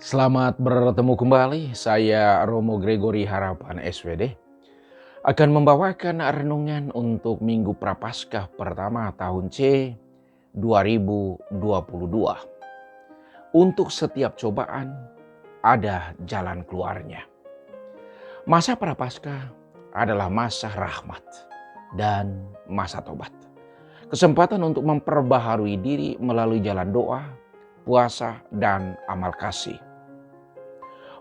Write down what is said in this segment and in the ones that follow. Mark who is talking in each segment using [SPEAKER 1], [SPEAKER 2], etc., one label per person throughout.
[SPEAKER 1] Selamat bertemu kembali, saya Romo Gregory Harapan SWD akan membawakan renungan untuk Minggu Prapaskah pertama tahun C 2022. Untuk setiap cobaan ada jalan keluarnya. Masa Prapaskah adalah masa rahmat dan masa tobat. Kesempatan untuk memperbaharui diri melalui jalan doa, puasa, dan amal kasih.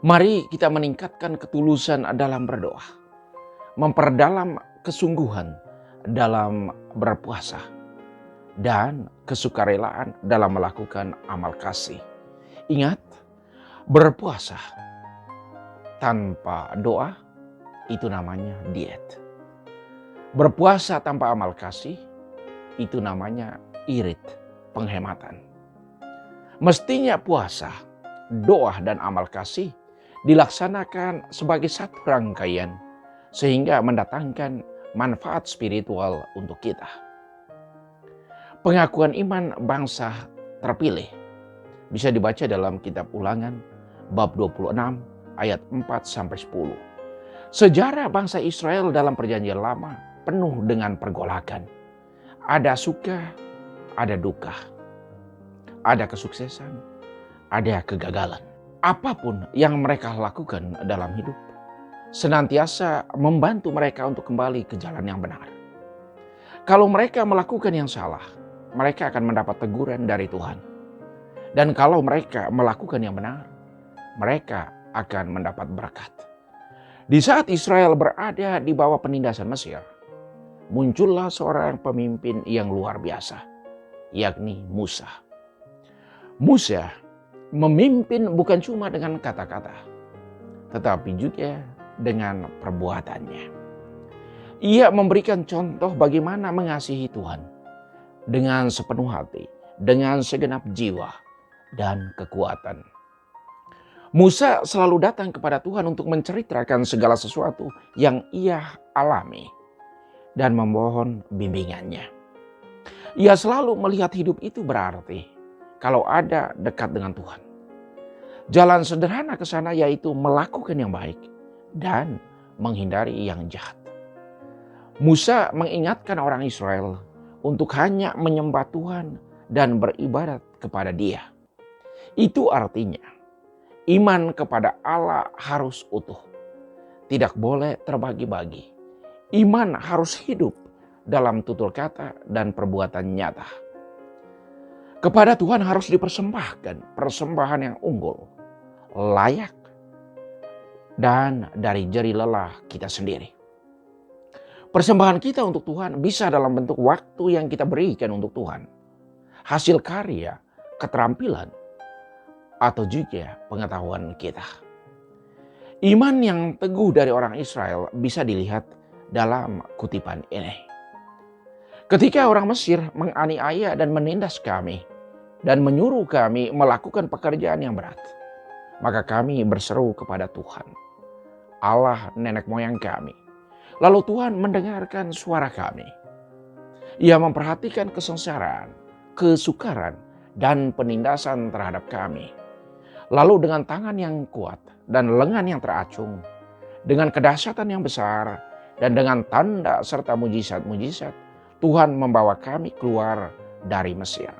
[SPEAKER 1] Mari kita meningkatkan ketulusan dalam berdoa, memperdalam kesungguhan dalam berpuasa, dan kesukarelaan dalam melakukan amal kasih. Ingat, berpuasa tanpa doa itu namanya diet. Berpuasa tanpa amal kasih itu namanya irit, penghematan. Mestinya puasa, doa, dan amal kasih dilaksanakan sebagai satu rangkaian sehingga mendatangkan manfaat spiritual untuk kita. Pengakuan iman bangsa terpilih bisa dibaca dalam kitab Ulangan bab 26 ayat 4-10. Sejarah bangsa Israel dalam perjanjian lama penuh dengan pergolakan. Ada suka, ada duka. Ada kesuksesan, ada kegagalan. Apapun yang mereka lakukan dalam hidup senantiasa membantu mereka untuk kembali ke jalan yang benar. Kalau mereka melakukan yang salah, mereka akan mendapat teguran dari Tuhan. Dan kalau mereka melakukan yang benar, mereka akan mendapat berkat. Di saat Israel berada di bawah penindasan Mesir, muncullah seorang pemimpin yang luar biasa, yakni Musa. Musa memimpin bukan cuma dengan kata-kata, tetapi juga dengan perbuatannya. Ia memberikan contoh bagaimana mengasihi Tuhan dengan sepenuh hati, dengan segenap jiwa dan kekuatan. Musa selalu datang kepada Tuhan untuk menceritakan segala sesuatu yang ia alami dan memohon bimbingannya. Ia selalu melihat hidup itu berarti kalau ada dekat dengan Tuhan. Jalan sederhana ke sana yaitu melakukan yang baik dan menghindari yang jahat. Musa mengingatkan orang Israel untuk hanya menyembah Tuhan dan beribadat kepada Dia. Itu artinya iman kepada Allah harus utuh, tidak boleh terbagi-bagi. Iman harus hidup dalam tutur kata dan perbuatan nyata. Kepada Tuhan harus dipersembahkan persembahan yang unggul, layak, dan dari jeri lelah kita sendiri. Persembahan kita untuk Tuhan bisa dalam bentuk waktu yang kita berikan untuk Tuhan, hasil karya, keterampilan, atau juga pengetahuan kita. Iman yang teguh dari orang Israel bisa dilihat dalam kutipan ini. Ketika orang Mesir menganiaya dan menindas kami dan menyuruh kami melakukan pekerjaan yang berat, maka kami berseru kepada Tuhan, Allah nenek moyang kami. Lalu Tuhan mendengarkan suara kami. Ia memperhatikan kesengsaraan, kesukaran, dan penindasan terhadap kami. Lalu dengan tangan yang kuat dan lengan yang teracung, dengan kedahsyatan yang besar, dan dengan tanda serta mujizat-mujizat, Tuhan membawa kami keluar dari Mesir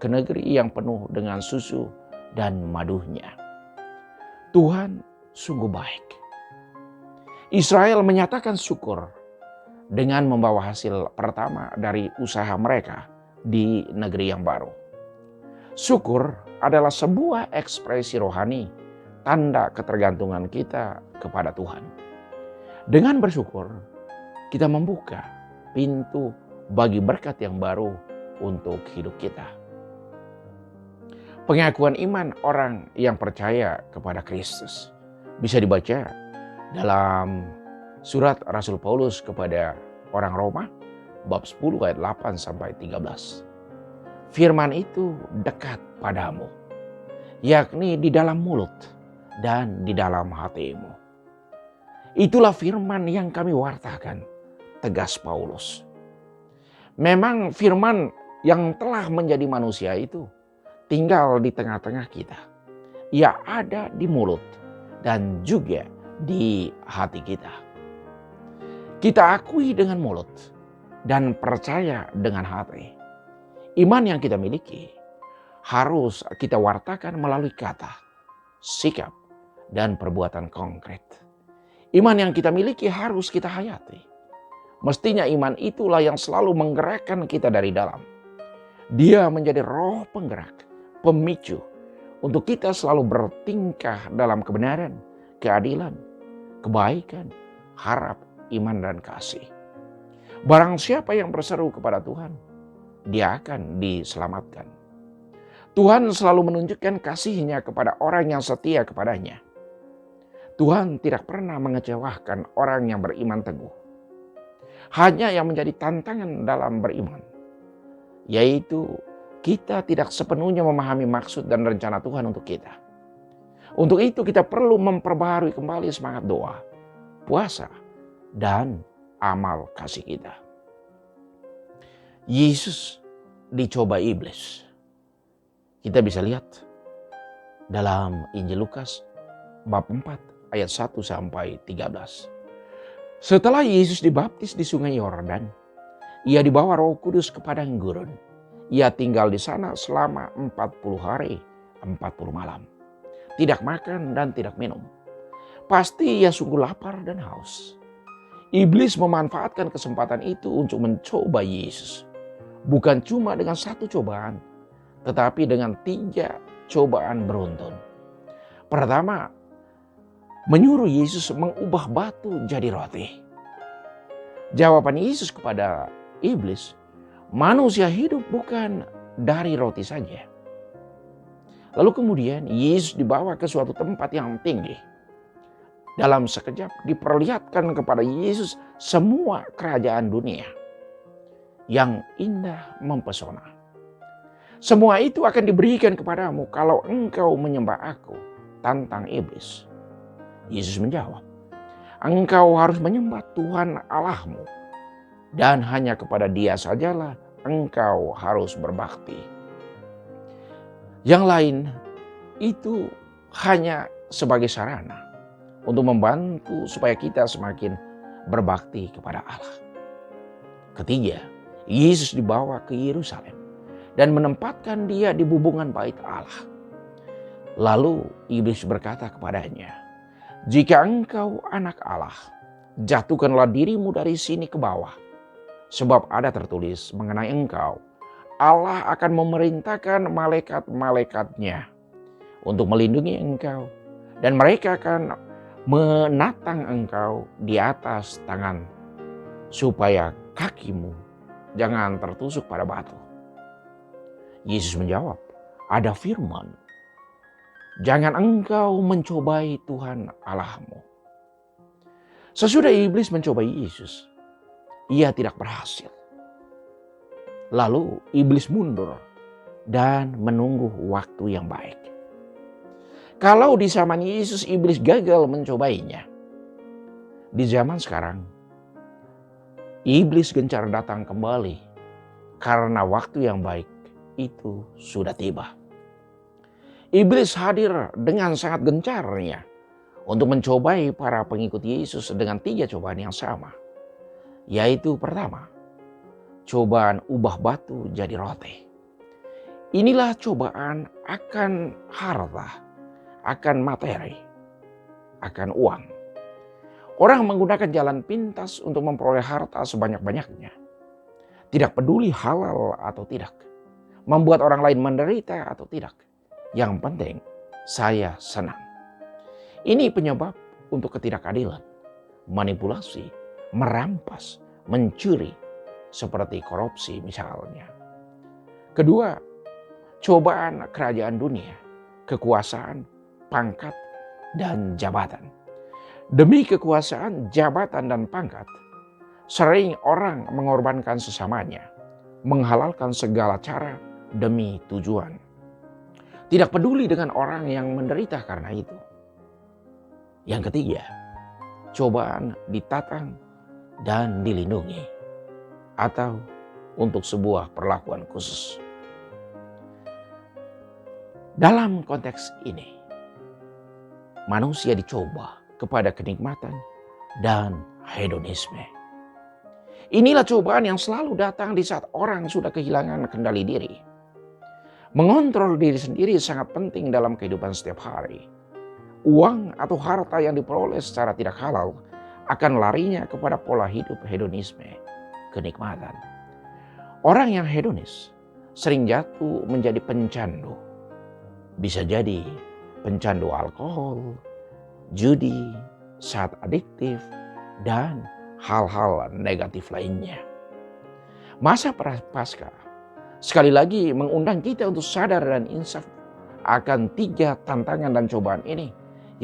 [SPEAKER 1] ke negeri yang penuh dengan susu dan madunya. Tuhan sungguh baik. Israel menyatakan syukur dengan membawa hasil pertama dari usaha mereka di negeri yang baru. Syukur adalah sebuah ekspresi rohani, tanda ketergantungan kita kepada Tuhan. Dengan bersyukur, kita membuka pintu bagi berkat yang baru untuk hidup kita. Pengakuan iman orang yang percaya kepada Kristus bisa dibaca dalam surat Rasul Paulus kepada orang Roma bab 10 ayat 8-13. Firman itu dekat padamu, yakni di dalam mulut dan di dalam hatimu. Itulah firman yang kami wartakan, tegas Paulus. Memang firman yang telah menjadi manusia itu tinggal di tengah-tengah kita. Ia ada di mulut dan juga di hati kita. Kita akui dengan mulut dan percaya dengan hati. Iman yang kita miliki harus kita wartakan melalui kata, sikap, dan perbuatan konkret. Iman yang kita miliki harus kita hayati. Mestinya iman itulah yang selalu menggerakkan kita dari dalam. Dia menjadi roh penggerak, pemicu untuk kita selalu bertingkah dalam kebenaran, keadilan, kebaikan, harap, iman, dan kasih. Barang siapa yang berseru kepada Tuhan, dia akan diselamatkan. Tuhan selalu menunjukkan kasih-Nya kepada orang yang setia kepadanya. Tuhan tidak pernah mengecewakan orang yang beriman teguh. Hanya yang menjadi tantangan dalam beriman, yaitu kita tidak sepenuhnya memahami maksud dan rencana Tuhan untuk kita. Untuk itu kita perlu memperbaharui kembali semangat doa, puasa, dan amal kasih kita. Yesus dicoba iblis. Kita bisa lihat dalam Injil Lukas bab 4 ayat 1 sampai 13. Setelah Yesus dibaptis di sungai Yordan, ia dibawa Roh Kudus ke padang gurun. Ia tinggal di sana selama 40 hari, 40 malam. Tidak makan dan tidak minum. Pasti ia sungguh lapar dan haus. Iblis memanfaatkan kesempatan itu untuk mencoba Yesus. Bukan cuma dengan satu cobaan, tetapi dengan 3 cobaan beruntun. Pertama, menyuruh Yesus mengubah batu jadi roti. Jawaban Yesus kepada iblis, manusia hidup bukan dari roti saja. Lalu kemudian Yesus dibawa ke suatu tempat yang tinggi. Dalam sekejap diperlihatkan kepada Yesus semua kerajaan dunia yang indah mempesona. Semua itu akan diberikan kepadamu kalau engkau menyembah Aku, tantang iblis. Yesus menjawab, engkau harus menyembah Tuhan Allahmu, dan hanya kepada Dia sajalah engkau harus berbakti. Yang lain itu hanya sebagai sarana untuk membantu supaya kita semakin berbakti kepada Allah. Ketiga, Yesus dibawa ke Yerusalem dan menempatkan Dia di bubungan bait Allah. Lalu iblis berkata kepadanya, jika engkau anak Allah, jatuhkanlah dirimu dari sini ke bawah. Sebab ada tertulis mengenai engkau, Allah akan memerintahkan malaikat-malaikatnya untuk melindungi engkau. Dan mereka akan menatang engkau di atas tangan, supaya kakimu jangan tertusuk pada batu. Yesus menjawab, ada firman, jangan engkau mencobai Tuhan Allahmu. Sesudah iblis mencobai Yesus, ia tidak berhasil. Lalu iblis mundur dan menunggu waktu yang baik. Kalau di zaman Yesus iblis gagal mencobainya, di zaman sekarang iblis gencar datang kembali karena waktu yang baik itu sudah tiba. Iblis hadir dengan sangat gencarnya untuk mencobai para pengikut Yesus dengan 3 cobaan yang sama. Yaitu pertama, cobaan ubah batu jadi roti. Inilah cobaan akan harta, akan materi, akan uang. Orang menggunakan jalan pintas untuk memperoleh harta sebanyak-banyaknya. Tidak peduli halal atau tidak. Membuat orang lain menderita atau tidak. Yang penting saya senang. Ini penyebab untuk ketidakadilan, manipulasi, merampas, mencuri, seperti korupsi misalnya. Kedua, cobaan kerajaan dunia, kekuasaan, pangkat, dan jabatan. Demi kekuasaan, jabatan, dan pangkat, sering orang mengorbankan sesamanya, menghalalkan segala cara demi tujuan. Tidak peduli dengan orang yang menderita karena itu. Yang ketiga, cobaan ditatang dan dilindungi, atau untuk sebuah perlakuan khusus. Dalam konteks ini, manusia dicoba kepada kenikmatan dan hedonisme. Inilah cobaan yang selalu datang di saat orang sudah kehilangan kendali diri. Mengontrol diri sendiri sangat penting dalam kehidupan setiap hari. Uang atau harta yang diperoleh secara tidak halal akan larinya kepada pola hidup hedonisme, kenikmatan. Orang yang hedonis sering jatuh menjadi pencandu. Bisa jadi pencandu alkohol, judi, saat adiktif, dan hal-hal negatif lainnya. Masa Prapaskah sekali lagi mengundang kita untuk sadar dan insaf akan 3 tantangan dan cobaan ini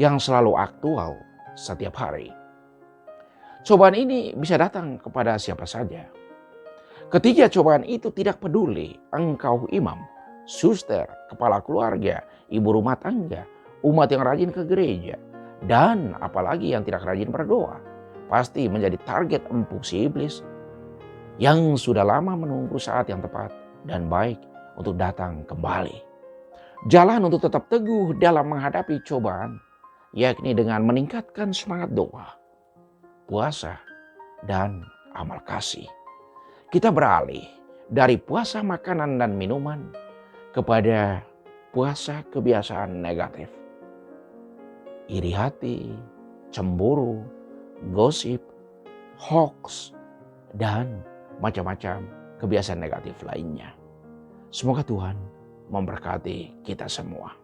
[SPEAKER 1] yang selalu aktual setiap hari. Cobaan ini bisa datang kepada siapa saja. Ketiga cobaan itu tidak peduli engkau imam, suster, kepala keluarga, ibu rumah tangga, umat yang rajin ke gereja, dan apalagi yang tidak rajin berdoa, pasti menjadi target empuk si iblis yang sudah lama menunggu saat yang tepat dan baik untuk datang kembali. Jalan untuk tetap teguh dalam menghadapi cobaan, yakni dengan meningkatkan semangat doa, puasa, dan amal kasih. Kita beralih dari puasa makanan dan minuman kepada puasa kebiasaan negatif. Iri hati, cemburu, gosip, hoax, dan macam-macam kebiasaan negatif lainnya. Semoga Tuhan memberkati kita semua.